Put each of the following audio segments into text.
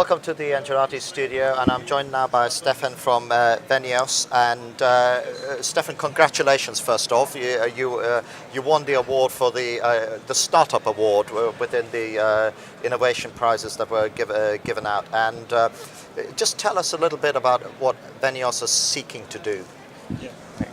Welcome to the Angelati studio, and I'm joined now by Steffen from Venios. And Steffen, congratulations first off. You won the award for the Startup Award within the innovation prizes that were given out. And just tell us a little bit about what Venios is seeking to do.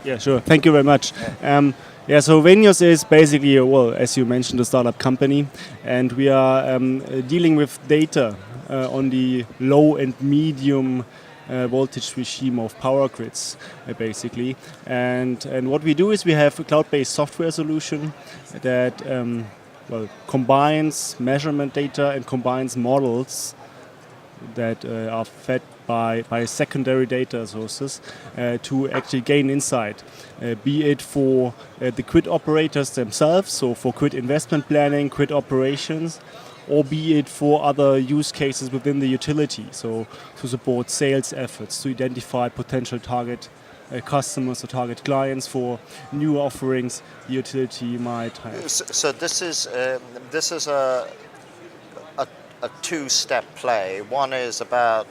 Yeah, sure. Thank you very much. So Venios is basically, well, as you mentioned, a startup company, and we are dealing with data on the low and medium voltage regime of power grids, basically. And what we do is we have a cloud-based software solution that combines measurement data and combines models that are fed by secondary data sources to actually gain insight, be it for the grid operators themselves, so for grid investment planning, grid operations, or be it for other use cases within the utility, so to support sales efforts, to identify potential target customers or target clients for new offerings the utility might have. So this is a two-step play. One is about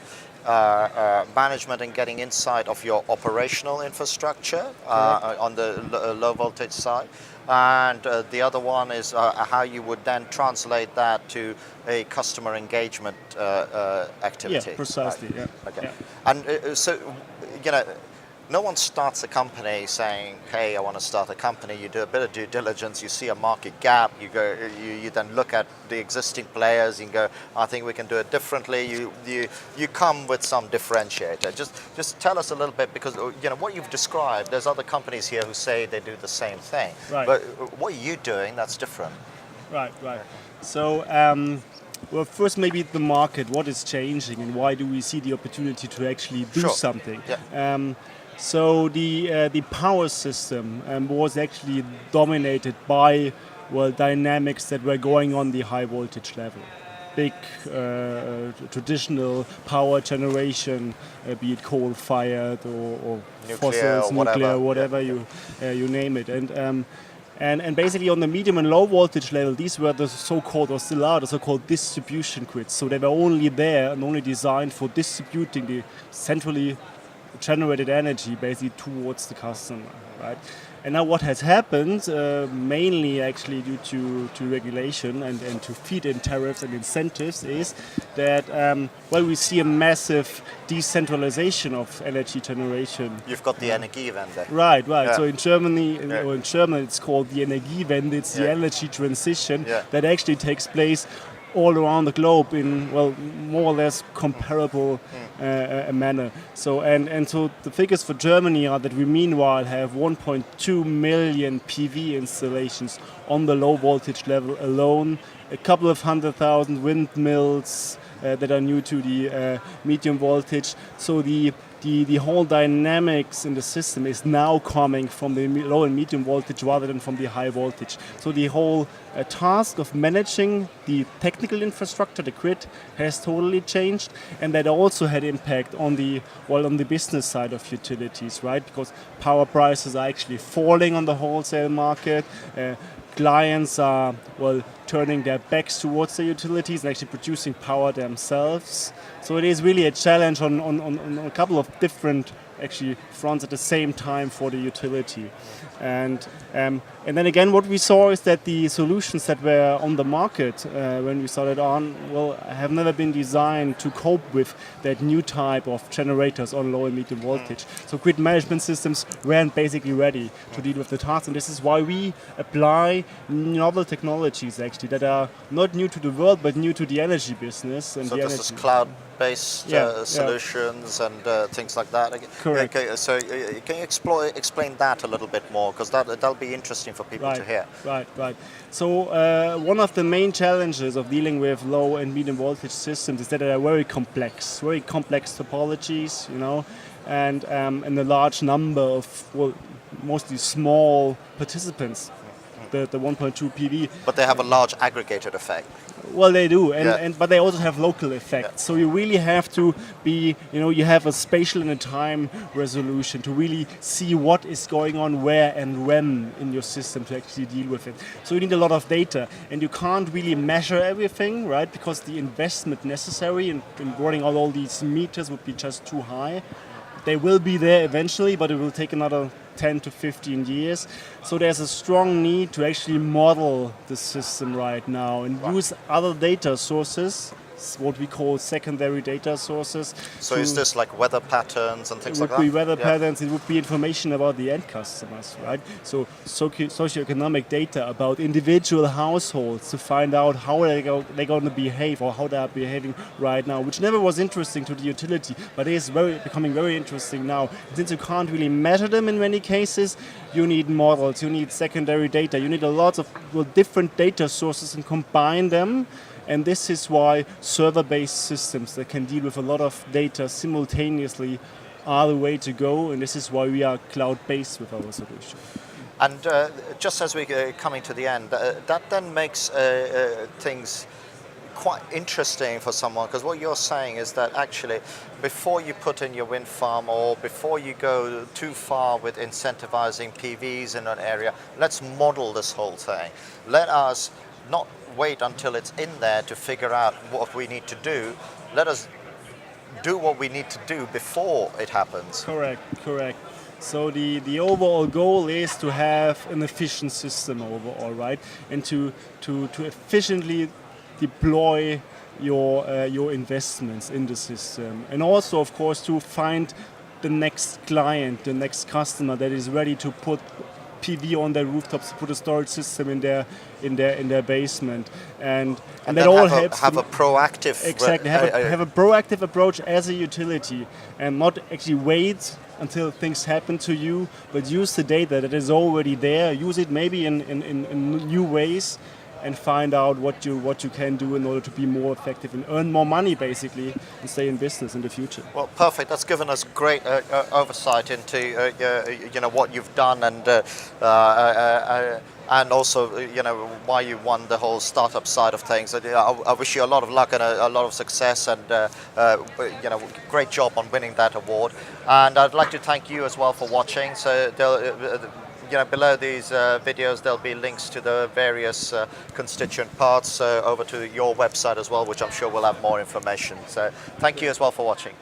management and getting insight of your operational infrastructure on the low voltage side. And the other one is how you would then translate that to a customer engagement activity. Yeah, precisely. Right? Yeah. Okay. Yeah. And so, no one starts a company saying, "Hey, I want to start a company." You do a bit of due diligence. You see a market gap. You then look at the existing players and go, "I think we can do it differently." You come with some differentiator. Just tell us a little bit, because what you've described. There's other companies here who say they do the same thing. Right. But what are you doing that's different? Right. So. Well, first maybe the market, what is changing and why do we see the opportunity to actually do something? Yeah. So the power system was actually dominated by dynamics that were going on the high voltage level. Big traditional power generation, be it coal-fired or fossils, nuclear, whatever you name it. And basically on the medium and low voltage level, these were the so-called, or still are the so-called distribution grids. So they were only there and only designed for distributing the centrally generated energy basically towards the customer, right? And now what has happened, mainly actually due to regulation and to feed-in tariffs and incentives, is that we see a massive decentralization of energy generation. You've got the Energiewende. Right. Yeah. So in Germany, or in German, it's called the Energiewende. It's the energy transition that actually takes place all around the globe in more or less comparable manner. So so the figures for Germany are that we meanwhile have 1.2 million PV installations on the low voltage level alone, a couple of 100,000 windmills that are new to the medium voltage. So the whole dynamics in the system is now coming from the low and medium voltage rather than from the high voltage. So the whole task of managing the technical infrastructure, the grid, has totally changed, and that also had impact on the business side of utilities, right? Because power prices are actually falling on the wholesale market. Clients are turning their backs towards the utilities and actually producing power themselves. So it is really a challenge on a couple of different actually fronts at the same time for the utility. And then again, what we saw is that the solutions that were on the market when we started on, have never been designed to cope with that new type of generators on low and medium voltage. So grid management systems weren't basically ready to deal with the task, and this is why we apply novel technologies actually that are not new to the world but new to the energy business. And so the this energy. is cloud-based solutions and things like that. Correct. Okay, so can you explain that a little bit more, because that'll be interesting for people to hear. Right. So one of the main challenges of dealing with low and medium voltage systems is that they are very complex topologies, and a large number of mostly small participants. the 1.2 PV. But they have a large aggregated effect. Well, they do, but they also have local effects. Yeah. So you really have to be, you have a spatial and a time resolution to really see what is going on where and when in your system to actually deal with it. So you need a lot of data, and you can't really measure everything, right? Because the investment necessary in running out all these meters would be just too high. They will be there eventually, but it will take another 10 to 15 years. So there's a strong need to actually model the system right now and use other data sources, what we call secondary data sources. So is this like weather patterns and things like that? It would be weather patterns, it would be information about the end customers, right? So socioeconomic data about individual households to find out how they're going to behave or how they are behaving right now, which never was interesting to the utility, but it is becoming very interesting now. Since you can't really measure them in many cases, you need models, you need secondary data, you need a lot of different data sources and combine them. And this is why server-based systems that can deal with a lot of data simultaneously are the way to go. And this is why we are cloud-based with our solution. And just as we're coming to the end, that then makes things quite interesting for someone, because what you're saying is that actually before you put in your wind farm or before you go too far with incentivizing PVs in an area, let's model this whole thing. Let us not wait until it's in there to figure out what we need to do. Let us do what we need to do before it happens. Correct. So the overall goal is to have an efficient system overall, right? And to efficiently deploy your investments in the system. And also, of course, to find the next client, the next customer that is ready to put PV on their rooftops, to put a storage system in their basement, and that all helps. Have a proactive. Exactly. Have a proactive approach as a utility, and not actually wait until things happen to you, but use the data that is already there. Use it maybe in new ways, and find out what you can do in order to be more effective and earn more money, basically, and stay in business in the future. Well, perfect. That's given us great oversight into what you've done and also why you won the whole startup side of things. I wish you a lot of luck and a lot of success, and great job on winning that award. And I'd like to thank you as well for watching. So below these videos there'll be links to the various constituent parts over to your website as well, which I'm sure will have more information. So thank you as well for watching.